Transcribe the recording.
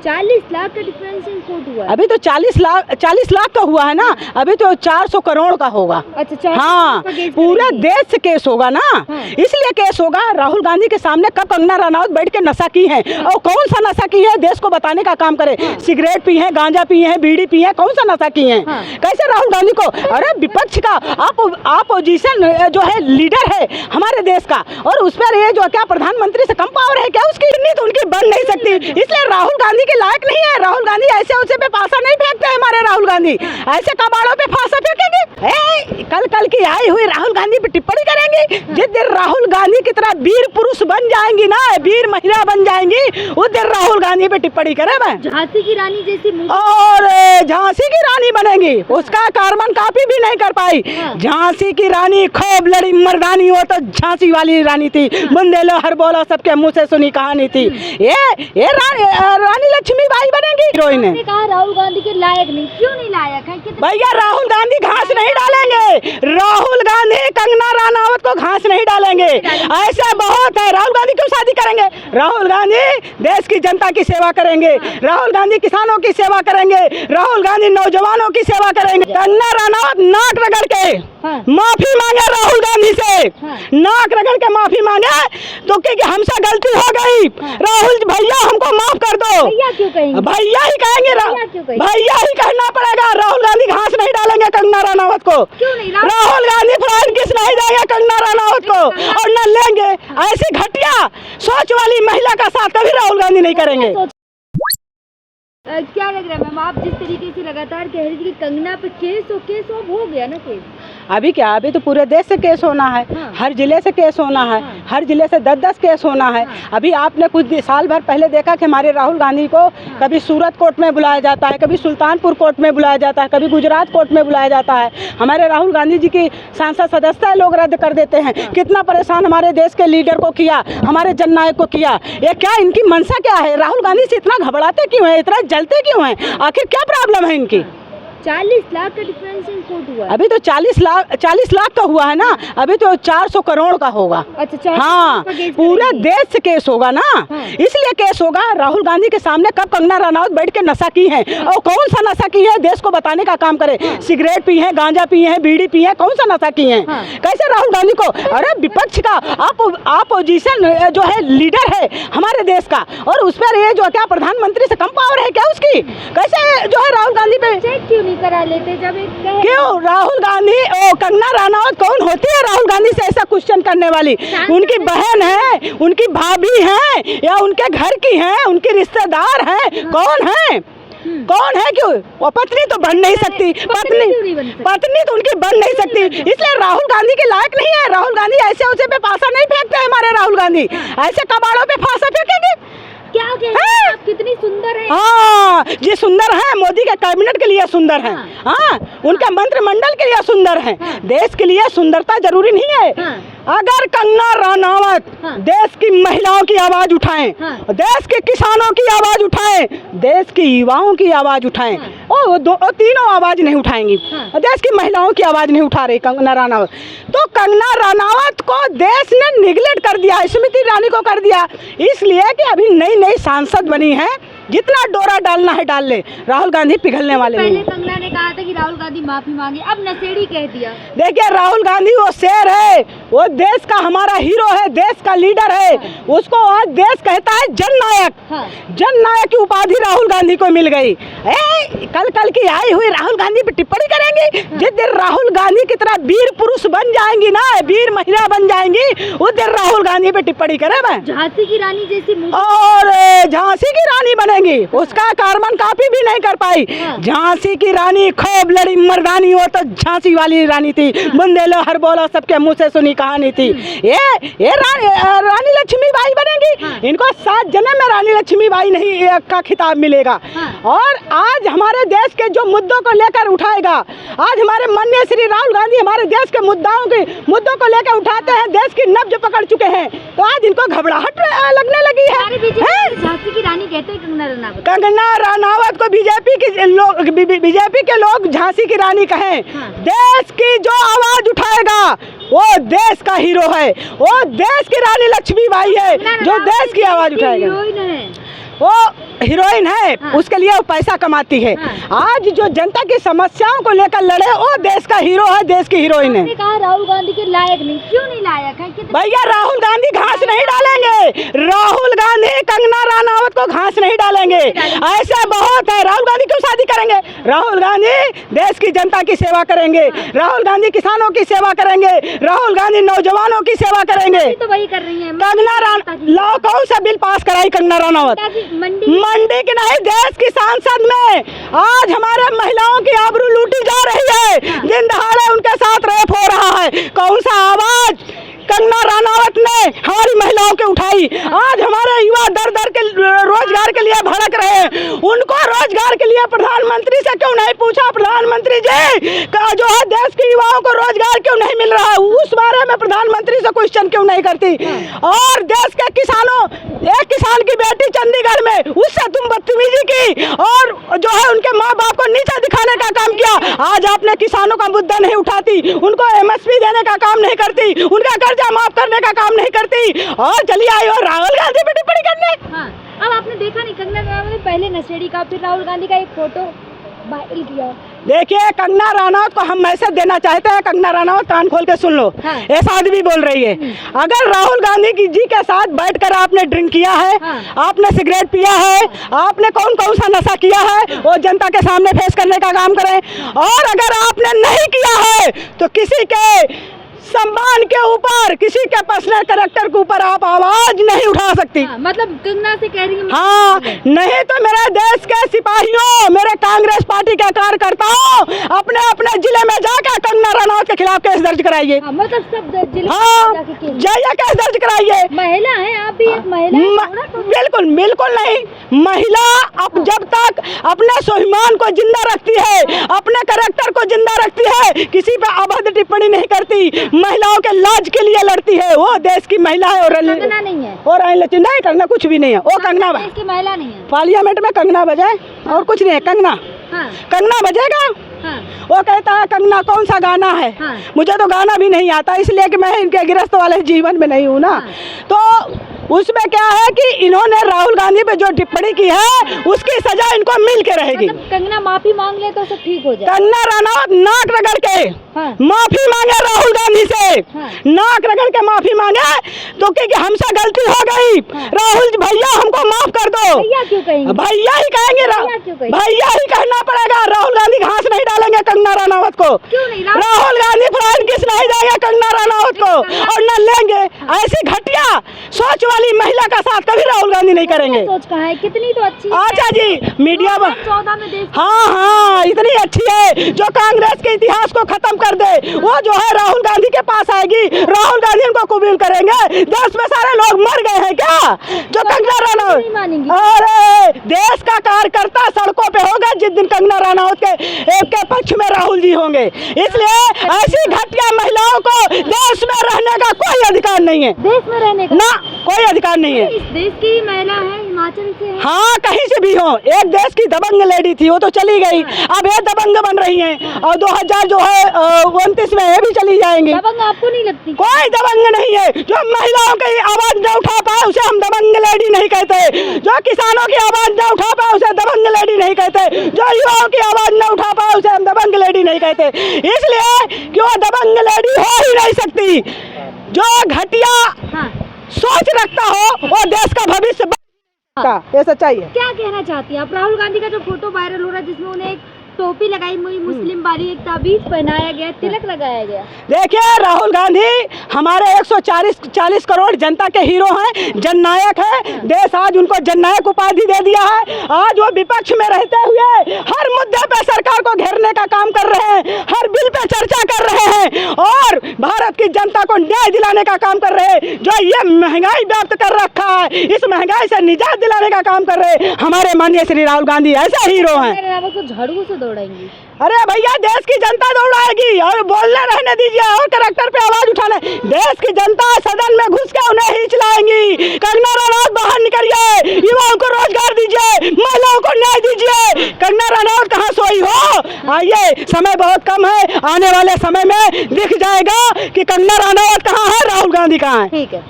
40 लाख का difference in court हुआ है। अभी तो 40 लाख का हुआ है ना, अभी तो 400 करोड़ का होगा। अच्छा, हाँ, पूरे देश से केस होगा ना। हाँ। इसलिए केस होगा। राहुल गांधी के सामने कब कंगना रनौत बैठ के नशा की है, और कौन सा नशा की है देश को बताने का काम करे। सिगरेट पी है, गांजा पी है, बीड़ी पी है, कौन सा नशा की है। कैसे राहुल गांधी को, अरे विपक्ष का अपोजिशन जो है लीडर है हमारे देश का, और उस पर ये जो क्या प्रधानमंत्री से कम पावर है क्या उसकी? तो उनकी बन नहीं सकती। इसलिए राहुल गांधी के लायक नहीं है। राहुल गांधी ऐसे उसे पे फांसा नहीं फेंकते हैं। हमारे राहुल गांधी ऐसे कबाड़ों पे फांसा फेंकेंगे? कल की आई हुई राहुल गांधी पे टिप्पणी करेंगी। जिस दिन राहुल गांधी की तरह वीर पुरुष बन जाएंगी ना, वीर महिला बन जाएंगी, उस दिन राहुल गांधी पे टिप्पणी करे। मैं झांसी की रानी जैसी और झांसी की रानी बनेगी, उसका कार्बन कॉपी भी नहीं कर पाई। झांसी की रानी खूब लड़ी मर्दानी, हो तो झांसी वाली रानी थी। बुंदेलो हर बोला सबके मुंह से सुनी कहानी थी। ये रानी लक्ष्मीबाई बनेगी हीरोइन। ने कहा राहुल गांधी के लायक नहीं, क्यों नहीं लायक है? भैया राहुल गांधी घास नहीं डालेंगे। राहुल गांधी कंगना रनौत को घास नहीं डालेंगे। ऐसा बहुत है। राहुल गांधी क्यों शादी करेंगे? राहुल गांधी देश की जनता की सेवा करेंगे। राहुल गांधी किसानों की सेवा करेंगे। राहुल गांधी नौजवानों की सेवा करेंगे। कंगना रनौत नाक रगड़ के माफी मांगे राहुल गांधी से, नाक रगड़ के माफी मांगे तो क्योंकि हमसे गलती हो गई, राहुल भैया हमको माफ कर दो। भैया क्यों कहेंगे? भैया ही कहेंगे, भैया ही कहना पड़ेगा। राहुल गांधी घास नहीं डालेंगे कंगना रनौत को। क्यों नहीं? राहुल गांधी फ्लाइट किस नहीं देंगे कंगना रनौत को, और न लेंगे। ऐसी घटिया सोच वाली महिला का साथ कभी राहुल गांधी नहीं करेंगे। क्या लग रहा है मैम, आप जिस तरीके से लगातार कह रही थी कि कंगना पे केस हो गया ना केस? अभी क्या, अभी तो पूरे देश से केस होना है। हर जिले से केस होना है। हर जिले से 10-10 केस होना है। अभी आपने कुछ साल भर पहले देखा कि हमारे राहुल गांधी को कभी सूरत कोर्ट में बुलाया जाता है, कभी सुल्तानपुर कोर्ट में बुलाया जाता है, कभी गुजरात कोर्ट में बुलाया जाता है। हमारे राहुल गांधी जी की सांसद सदस्यता लोग रद्द कर देते हैं। कितना परेशान हमारे देश के लीडर को किया, हमारे जननायक को किया। ये क्या इनकी मंशा क्या है? राहुल गांधी से इतना घबराते क्यों है, इतना जलते क्यों हैं? आखिर क्या प्रॉब्लम है इनकी? 40 लाख का डिफरेंस इन कोर्ट हुआ है। अभी तो 40 लाख का हुआ है ना, अभी तो 400 करोड़ का होगा। अच्छा, हाँ, पूरे देश से केस होगा ना। इसलिए केस होगा। राहुल गांधी के सामने कब कंगना रनौत बैठ के नशा की है, और कौन सा नशा की है देश को बताने का काम करे। सिगरेट पी है, गांजा पी है, बीड़ी पी है, कौन सा नशा की है। कैसे राहुल गांधी को, अरे विपक्ष का अपोजिशन जो है लीडर है हमारे देश का, और उस पर ये जो क्या प्रधानमंत्री से कम पावर है क्या उसकी? कैसे जो है राहुल गांधी पे चेक क्यों नहीं करा लेते? जब क्यों राहुल गांधी, कंगना रनौत कौन होती है राहुल गांधी से ऐसा क्वेश्चन करने वाली? उनकी बहन है, उनकी भाभी है, या उनके घर की है, उनकी रिश्तेदार है? कौन है? कौन है? क्यों वो पत्नी तो बन नहीं सकती? पत्नी तो उनकी बन नहीं सकती। इसलिए राहुल गांधी के लायक नहीं है। राहुल गांधी ऐसे उसे पे फांसा नहीं फेंकते हैं। हमारे राहुल गांधी ऐसे कबाड़ों पे फांसा फेंकेंगे? क्या आप कितनी सुंदर है। हाँ, ये सुंदर है। मोदी के कैबिनेट के लिए सुंदर है। हाँ, उनके मंत्रिमंडल के लिए सुंदर है। देश के लिए सुंदरता जरूरी नहीं है। अगर कंगना रनौत देश की महिलाओं की आवाज उठाएं, देश के किसानों की आवाज उठाएं, देश के युवाओं की आवाज उठाएं, और तीनों आवाज नहीं उठाएंगी। देश की महिलाओं की आवाज नहीं उठा रही कंगना रनौत। तो कंगना रनौत को देश ने निगलेक्ट कर दिया, स्मृति ईरानी को कर दिया। इसलिए कि अभी नई नई सांसद बनी है, जितना डोरा डालना है डाल ले। राहुल गांधी पिघलने वाले नहीं। पहले कंगना ने कहा था कि राहुल गांधी माफी मांगे, अब नशेड़ी कह दिया। देखिए राहुल गांधी वो शेर है, वो देश का हमारा हीरो है, देश का लीडर है। उसको आज देश कहता है जननायक। जननायक की उपाधि राहुल गांधी को मिल गई। कल की आई हुई राहुल गांधी पे टिप्पणी करेंगी। जिस दिन राहुल गांधी की तरह वीर पुरुष बन जाएंगी ना, वीर महिला बन जाएंगी, उस दिन राहुल गांधी पे टिप्पणी करे। मैं झांसी की रानी जैसी, और झांसी की रानी बनेगी, उसका कार्बन कॉपी भी नहीं कर पाई। झांसी की रानी खूब लड़ी मर्दानी, हो तो झांसी वाली रानी थी। बुंदेलो हर बोला सबके मुंह से सुनी कहानी थी। ये रानी लक्ष्मीबाई बनेगी। इनको 7 जन्म में रानी लक्ष्मीबाई नहीं का खिताब मिलेगा। और आज हमारे देश के जो मुद्दों को लेकर उठाएगा, आज हमारे माननीय श्री राहुल गांधी हमारे देश के मुद्दों को लेकर उठाते हैं, देश की नब्ज पकड़ चुके हैं। तो आज इनको घबराहट लगने लगी है। झांसी की रानी कहते हैं कंगना रनौत को बीजेपी के लोग झांसी की रानी कहें। देश की जो आवाज उठाएगा वो देश का हीरो है, वो देश की रानी लक्ष्मीबाई है, जो देश की आवाज उठाएगा। वो हीरोइन है, हाँ। उसके लिए वो पैसा कमाती है। हाँ। आज जो जनता की समस्याओं को लेकर लड़े वो देश का हीरो है, देश की हीरोइन है। आपने कहा राहुल गांधी के लायक नहीं, क्यों नहीं लायक है? भैया राहुल गांधी घास नहीं डालेंगे, राहुल गांधी कंगना रनावत को घास नहीं डालेंगे। ऐसा बहुत है। राहुल गांधी क्यों शादी करेंगे? राहुल गांधी देश की जनता की सेवा करेंगे, राहुल गांधी किसानों की सेवा करेंगे, राहुल गांधी नौजवानों की सेवा करेंगे। तो वही कर रही है। कंगना रनावत लाओ, कौन सा बिल पास कराई कंगना रनावत? मंडी की नहीं, देश की सांसद में आज हमारे महिलाओं की आबरू लूटी जा रही है। दिन दहाड़े उनके साथ रेप हो रहा है। कौन सा आवाज कंगना रनावत ने हमारी महिलाओं के उठाई? आज हमारे युवा दर दर के रोजगार के लिए भड़क रहे हैं। उनको रोजगार के लिए प्रधानमंत्री से क्यों नहीं पूछा? प्रधानमंत्री जी का जो है देश के युवाओं को रोजगार क्यों नहीं मिल रहा है, उस बारे में प्रधानमंत्री से क्वेश्चन क्यों नहीं करती? और देश के किसानों, एक किसान की बेटी चंडीगढ़ में, उससे तुम बदतमीजी की और जो है उनके माँ बाप को नीचा दिखाने का काम किया। आज आपने किसानों का मुद्दा नहीं उठाती, उनको MSP देने का काम नहीं करती, उनका कर्जा माफ करने का काम नहीं करती, और चली आई और राहुल गांधी पे टिप्पणी करने। हाँ, अब आपने देखा नहीं कंगना रनावत ने पहले नशेड़ी का, फिर राहुल गांधी का एक फोटो वायरल किया। देखिए कंगना रनावत को हम मैसेज देना चाहते हैं। कंगना रनावत कान खोल के सुन लो। हाँ। ऐसा आदमी बोल रही है, अगर राहुल गांधी जी के साथ बैठकर आपने ड्रिंक किया है, हाँ। आपने सिगरेट पिया है, आपने कौन कौन सा नशा किया है, वो जनता के सामने फेस करने का काम करें। और अगर आपने नहीं किया है तो किसी के सम्मान के ऊपर, किसी के पर्सनल कैरेक्टर के ऊपर आप आवाज नहीं उठा सकती। हाँ, मतलब कंगना से कह रही है। हाँ, नहीं तो मेरे देश के सिपाहियों, मेरे कांग्रेस पार्टी के कार्यकर्ताओं, अपने अपने जिले में जाकर कंगना रनावत के खिलाफ केस दर्ज कराइए। हाँ, मतलब सब जिले हाँ, में जाके केस। जाइए केस दर्ज कराइए। महिला है, आप भी एक महिला हैं, तो बिल्कुल बिल्कुल नहीं। महिला अब जब तक अपने स्वाभिमान को जिंदा रखती है, अपने कैरेक्टर को जिंदा रखती है, किसी पे अभद्र टिप्पणी नहीं करती, महिलाओं के लाज के लिए लड़ती है, वो देश की महिला है। और कंगना नहीं है, और नहीं करना कुछ भी नहीं है। वो कंगना देश की महिला नहीं है। पार्लियामेंट में कंगना बजाए और कुछ नहीं है। कंगना हाँ, कंगना बजेगा। हाँ, वो कहता है कंगना कौन सा गाना है। हाँ। मुझे तो गाना भी नहीं आता, इसलिए कि मैं इनके गृहस्थ वाले जीवन में नहीं हूँ ना। हाँ। तो उसमें क्या है कि इन्होंने राहुल गांधी पे जो टिप्पणी की है उसकी सजा इनको मिल के रहेगी। मतलब कंगना माफी मांग ले तो सब ठीक हो जाए। कंगना रनावत नाक रगड़ के हाँ। माफी मांगे राहुल गांधी से। हाँ। नाक रगड़ के माफी मांगे तो क्योंकि हमसे गलती हो गई। हाँ। राहुल भैया हमको माफ कर दो। भैया क्यों कहेंगे? भैया ही कहेंगे, भैया क्यों कहेंगे? भैया ही कहना पड़ेगा। राहुल गांधी घास नहीं डालेंगे कंगना रनावत को। क्यों नहीं? राहुल गांधी फ्लाइट किस नहीं देंगे कंगना रनावत को, और न लेंगे। ऐसी घटिया सोच वाली महिला का साथ कभी राहुल गांधी नहीं करेंगे। सोच कहा है, कितनी तो अच्छी है। अच्छा जी, मीडिया में 2014 में देश। हाँ हाँ, इतनी अच्छी है जो कांग्रेस के इतिहास को खत्म कर दे, वो जो है राहुल गांधी के पास आएगी। राहुल गांधी उनको कबूल करेंगे। देश में सारे लोग मर गए हैं क्या जो कंगना रनावत? नहीं मानेंगी। अरे देश का कार्यकर्ता सड़कों पे होगा जिस दिन कंगना रनावत के पक्ष में राहुल जी होंगे। इसलिए ऐसी घटिया महिलाओं को देश में रहने का कोई अधिकार नहीं है। देश में रहने का ना कोई अधिकार नहीं है। इस देश की महिला है, हिमाचल से है। हाँ, कहीं से भी हो। एक देश की दबंग लेडी थी, वो तो चली गई। अब ये दबंग बन रही हैं और 2000 जो है 29 में ये भी चली जाएंगी। दबंग आपको नहीं लगती? कोई दबंग नहीं है। जो महिलाओं की आवाज न उठा पाए उसे हम दबंग लेडी नहीं कहते। जो किसानों की आवाज न उठा पाए उसे दबंग लेडी नहीं कहते। जो युवाओं की आवाज न उठा पाए उसे हम दबंग लेडी नहीं कहते। इसलिए कि वो दबंग लेडी हो ही नहीं सकती। जो घटिया हाँ। सोच रखता हो वो देश का भविष्य ये सच्चाई है। क्या कहना चाहती है आप? राहुल गांधी का जो फोटो वायरल हो रहा है जिसमें उन्हें एक टोपी लगाई हुई मुस्लिम वाली, एक ताबीज पहनाया गया, तिलक लगाया गया। देखिए राहुल गांधी हमारे 140 करोड़ जनता के हीरो हैं, जननायक है। देश आज उनको जननायक उपाधि दे दिया है। आज वो विपक्ष में रहते हुए हर मुद्दे पे सरकार को घेरने का काम कर रहे हैं, हर बिल पे चर्चा कर रहे हैं और भारत की जनता को न्याय दिलाने का काम कर रहे हैं। जो ये महंगाई व्याप्त कर रखा है, इस महंगाई से निजात दिलाने का काम कर रहे हैं हमारे माननीय श्री राहुल गांधी ऐसे हीरो हैं। झाड़ू से दौड़ाएंगी। अरे भैया देश की जनता दौड़ाएगी और बोलने रहने दीजिए और कैरेक्टर पे आवाज उठाने। देश की जनता सदन में घुस के उन्हें ही चलाएंगी। कंगना रनावत बाहर निकलिए, युवाओं को रोजगार दीजिए, महिलाओं को न्याय दीजिए। कंगना रनावत कहाँ सोई हो? आइए, समय बहुत कम है, आने वाले समय में दिख जाएगा कि कंगना रनावत कहाँ है, राहुल गांधी कहाँ है। ठीक है।